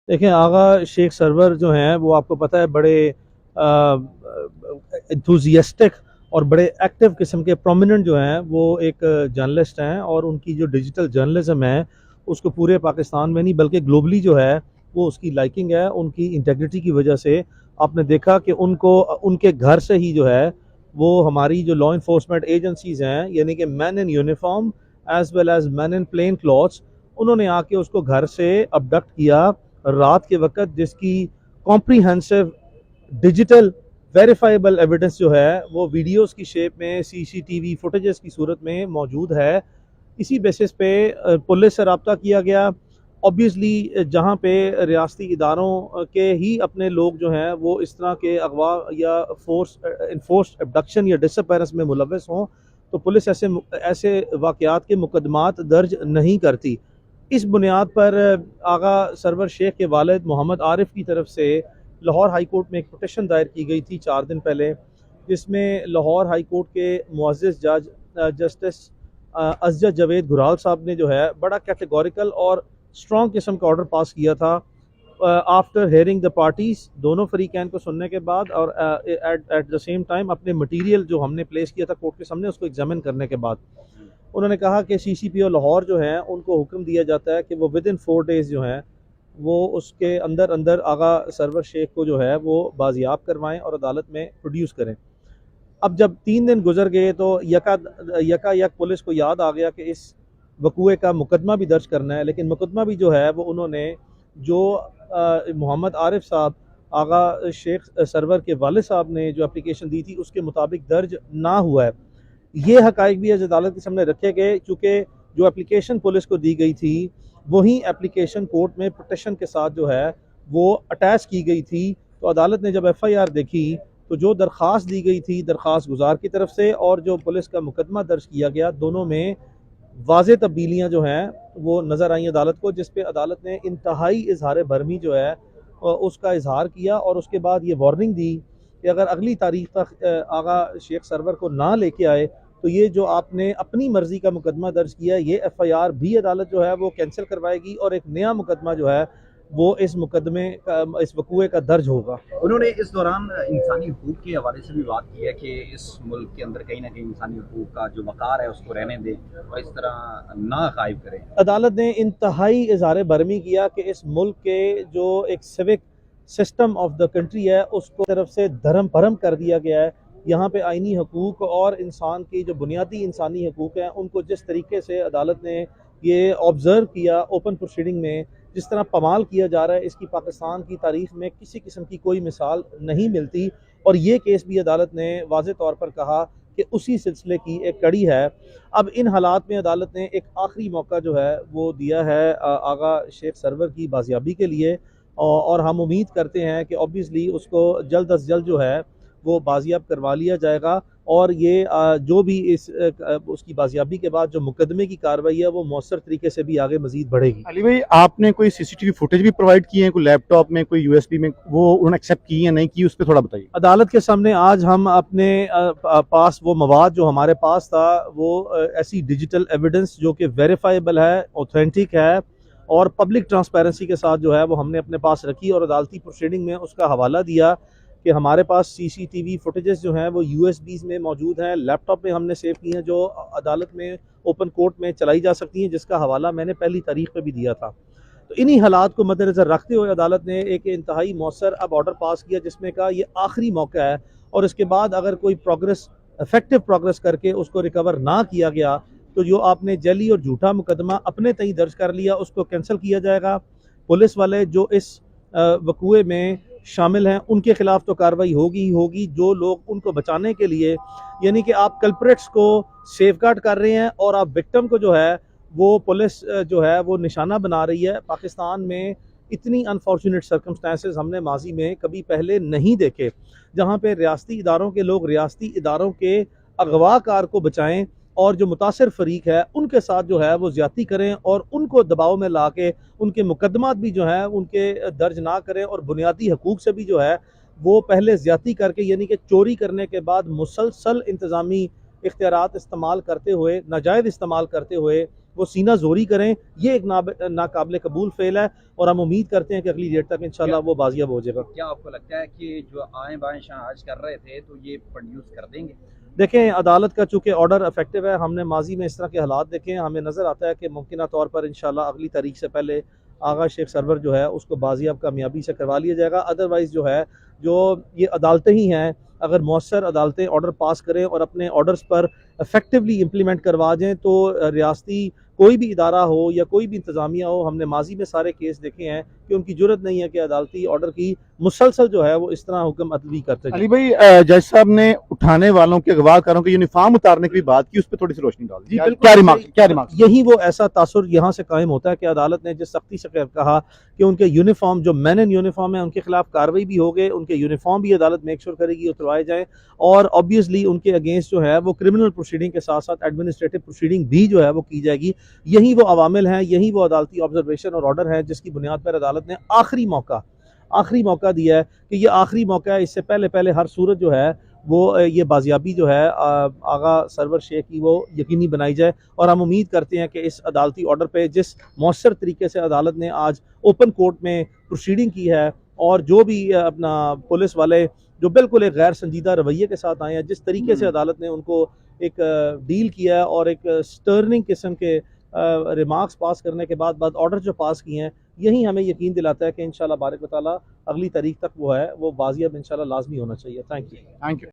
देखें, आगा शेख सरवर जो हैं वो आपको पता है बड़े इंथुजियास्टिक और बड़े एक्टिव किस्म के प्रोमिनेंट जो हैं वो एक जर्नलिस्ट हैं, और उनकी जो डिजिटल जर्नलिज्म है उसको पूरे पाकिस्तान में नहीं बल्कि ग्लोबली जो है वो उसकी लाइकिंग है। उनकी इंटेग्रिटी की वजह से आपने देखा कि उनको उनके घर से ही जो है वो हमारी जो लॉ इन्फोर्समेंट एजेंसीज हैं, यानी कि man in uniform as well as man in plain clothes, उन्होंने आके उसको घर से अबडक्ट किया रात के वक्त, जिसकी कॉम्प्रीहेंसिव डिजिटल वेरीफाइबल एविडेंस जो है वो वीडियोस की शेप में सीसीटीवी फुटेजेस की सूरत में मौजूद है। इसी बेसिस पे पुलिस से रब्ता किया गया। ऑब्वियसली जहाँ पे रियासती इदारों के ही अपने लोग जो हैं वो इस तरह के अगवा या फोर्स इन्फोर्स एबडक्शन या डिसअपेरेंस में मुलव्वस हों तो पुलिस ऐसे ऐसे वाक़यात के मुकदमात दर्ज नहीं करती। इस बुनियाद पर आगा सरवर शेख के वालिद मोहम्मद आरिफ की तरफ से लाहौर हाई कोर्ट में एक पिटीशन दायर की गई थी 4 दिन पहले, जिसमें लाहौर हाई कोर्ट के मुअज़्ज़िज़ जज जस्टिस अज़्ज़त जावेद गुराल साहब ने जो है बड़ा कैटेगोरिकल और स्ट्रॉन्ग किस्म का ऑर्डर पास किया था आफ्टर हेयरिंग द पार्टीज, दोनों फरीकैन को सुनने के बाद और एट द सेम टाइम अपने मटीरियल जो हमने प्लेस किया था कोर्ट के सामने उसको एग्जामिन करने के बाद उन्होंने कहा कि CCPO लाहौर जो है उनको हुक्म दिया जाता है कि वो विद इन 4 डेज़ जो है वो उसके अंदर अंदर आगा सरवर शेख को जो है वो बाजियाब करवाएं और अदालत में प्रोड्यूस करें। अब जब 3 दिन गुजर गए तो यका पुलिस को याद आ गया कि इस वकूए का मुकदमा भी दर्ज करना है, लेकिन मुकदमा भी जो है वो उन्होंने जो मोहम्मद आरिफ साहब आगा शेख सरवर के वालिद साहब ने जो एप्लीकेशन दी थी उसके मुताबिक दर्ज ना हुआ है। ये हकाइक भी आज अदालत के सामने रखे गए, चूँकि जो एप्लीकेशन पुलिस को दी गई थी वही एप्लीकेशन कोर्ट में पिटीशन के साथ जो है वो अटैच की गई थी। तो अदालत ने जब FIR देखी तो जो दरख्वास्त दी गई थी दरख्वास्त गुजार की तरफ से और जो पुलिस का मुकदमा दर्ज किया गया, दोनों में वाज़े तब्दीलियाँ जो हैं वो नज़र आई अदालत को, जिस पे अदालत ने इंतहाई इजहार भरमी जो है उसका इजहार किया और उसके बाद ये वार्निंग दी कि अगर अगली तारीख तक आगा शेख सरवर को ना लेके आए तो ये जो आपने अपनी मर्जी का मुकदमा दर्ज किया है ये FIR भी अदालत जो है वो कैंसिल करवाएगी और एक नया मुकदमा जो है वो इस मुकदमे का इस वकूए का दर्ज होगा। उन्होंने इस दौरान इंसानी हकूक़ के हवाले से भी बात की है कि इस मुल्क के अंदर कहीं ना कहीं इंसानी हकूक़ का जो वक़ार है उसको रहने दें और इस तरह ना गायब करें। अदालत ने इंतहाई इजहार बरमी किया कि इस मुल्क के जो एक civic system of the country है उसको तरफ से धर्म भरम कर दिया गया है। यहाँ पे आइनी हकूक़ और इंसान की जो बुनियादी इंसानी हकूक़ हैं उनको जिस तरीके से अदालत ने ये ऑब्ज़र्व किया ओपन प्रोसीडिंग में, जिस तरह पमाल किया जा रहा है, इसकी पाकिस्तान की तारीख में किसी किस्म की कोई मिसाल नहीं मिलती। और ये केस भी अदालत ने वाज़े तौर पर कहा कि उसी सिलसिले की एक कड़ी है। अब इन हालात में अदालत ने एक आखिरी मौका जो है वो दिया है आगा शेख सरवर की बाजियाबी के लिए, और हम उम्मीद करते हैं कि ऑब्वियसली उसको जल्द अज जल्द जो है वो बाजियाब करवा लिया जाएगा और ये जो भी इस उसकी बाजियाबी के बाद जो मुकदमे की कार्रवाई है वो मौसर तरीके से भी आगे मजीद बढ़ेगी। अली भाई, आपने कोई CCTV फुटेज भी प्रोवाइड किए हैं, कोई लैपटॉप में, कोई USB में, वो उन्होंने एक्सेप्ट की या नहीं की, उस पर थोड़ा बताइए। अदालत के सामने आज हम अपने पास वो मवाद जो हमारे पास था वो ऐसी डिजिटल एविडेंस जो कि वेरीफाइबल है, ऑथेंटिक है और पब्लिक ट्रांसपेरेंसी के साथ जो है वो हमने अपने पास रखी और अदालती प्रोसीडिंग में उसका हवाला दिया कि हमारे पास CCTV फुटेजेस जो हैं वो USBs में मौजूद हैं, लैपटॉप में हमने सेव की हैं जो अदालत में ओपन कोर्ट में चलाई जा सकती हैं, जिसका हवाला मैंने पहली तारीख पे भी दिया था। तो इन्हीं हालात को मद्देनज़र रखते हुए अदालत ने एक इंतहाई मौसर अब ऑर्डर पास किया जिसमें का ये आखिरी मौका है और इसके बाद अगर कोई प्रोग्रेस इफेक्टिव प्रोग्रेस करके उसको रिकवर ना किया गया तो जो आपने जली और झूठा मुकदमा अपने तय दर्ज कर लिया उसको कैंसिल किया जाएगा। पुलिस वाले जो इस वकूए में शामिल हैं उनके खिलाफ तो कार्रवाई होगी ही होगी। जो लोग उनको बचाने के लिए, यानी कि आप कल्प्रेट्स को सेफगार्ड कर रहे हैं और आप विक्टिम को जो है वो पुलिस जो है वो निशाना बना रही है। पाकिस्तान में इतनी अनफॉर्चुनेट सर्कमस्टांसेस हमने माजी में कभी पहले नहीं देखे जहाँ पे रियासती इदारों के लोग रियासती इदारों के अगवाकार को बचाएं और जो मुतासर फरीक है उनके साथ जो है वो ज्यादती करें और उनको दबाव में ला के उनके मुकदमात भी जो है उनके दर्ज ना करें और बुनियादी हकूक से भी जो है वो पहले ज्यादती करके, यानी कि चोरी करने के बाद मुसलसल इंतज़ामी इख्तियारात इस्तेमाल करते हुए, नाजायज़ इस्तेमाल करते हुए वो सीना जोरी करें, ये एक नाकाबिल कबूल फेल है और हम उम्मीद करते हैं कि अगली डेट तक इंशाल्लाह वो बाजियाब हो जाएगा। क्या आपको लगता है कि जो आए बाएं शाह आज कर रहे थे तो ये प्रोड्यूस कर देंगे? देखें, अदालत का चूँकि ऑर्डर इफेक्टिव है, हमने माजी में इस तरह के हालात देखे हैं, हमें नज़र आता है कि मुमकिन तौर पर इंशाल्लाह अगली तारीख से पहले आगा शेख सरवर जो है उसको बाजियाब कामयाबी से करवा लिया जाएगा। अदरवाइज़ जो है, जो ये अदालतें ही हैं, अगर मौसर अदालतें ऑर्डर पास करें और अपने ऑर्डर्स पर इफेक्टिवली इम्प्लीमेंट करवा दें तो रियासती कोई भी इदारा हो या कोई भी इंतज़ामिया हो, हमने माजी में सारे केस देखे हैं कि उनकी ज़रूरत नहीं है कि अदालती ऑर्डर की मुसलसल जो है वो इस तरह हुक्म अदली करते अली भाई, जज साहब ने उठाने वालों के अगवाकारों की यूनिफॉर्म उतारने की भी बात की, उस पर थोड़ी सी रोशनी डाल दी। क्या रिमार्क? यही वो ऐसा तासुर यहाँ से कायम होता है कि अदालत ने जिस सख्ती से कहा कि उनके यूनिफॉर्म जो मैन इन यूनिफॉर्म है उनके खिलाफ कार्रवाई भी हो गए, उनके यूनिफॉर्म भी अदालत मेक श्योर करेगी उतरवाए जाएँ और ऑब्वियसली उनके अगेंस्ट जो है वो क्रिमिनल प्रोसीडिंग के साथ साथ एडमिनिस्ट्रेटिव प्रोसीडिंग भी जो है वो की जाएगी। यही वो अवामिल हैं, यही वो अदालती ऑब्जर्वेशन और ऑर्डर है जिसकी बुनियाद पर अदालत ने आखिरी मौका दिया है कि ये आखिरी मौका है। इससे पहले हर सूरत जो है वो ये बाजियाबी जो है आगा सरवर शेख की वो यकीनी बनाई जाए और हम उम्मीद करते हैं कि इस अदालती ऑर्डर पे जिस मौसर तरीके से अदालत ने आज ओपन कोर्ट में प्रोसीडिंग की है और जो भी अपना पुलिस वाले जो बिल्कुल एक गैर संजीदा रवैये के साथ आए हैं, जिस तरीके से अदालत ने उनको एक डील किया है और एक स्टर्निंग किस्म के रिमार्क्स पास करने के बाद ऑर्डर जो पास किए हैं, यही हमें यकीन दिलाता है कि इंशाल्लाह बारिक व ताला अगली तारीख तक वो है वो बाजियाब इंशाल्लाह लाजमी होना चाहिए। Thank you.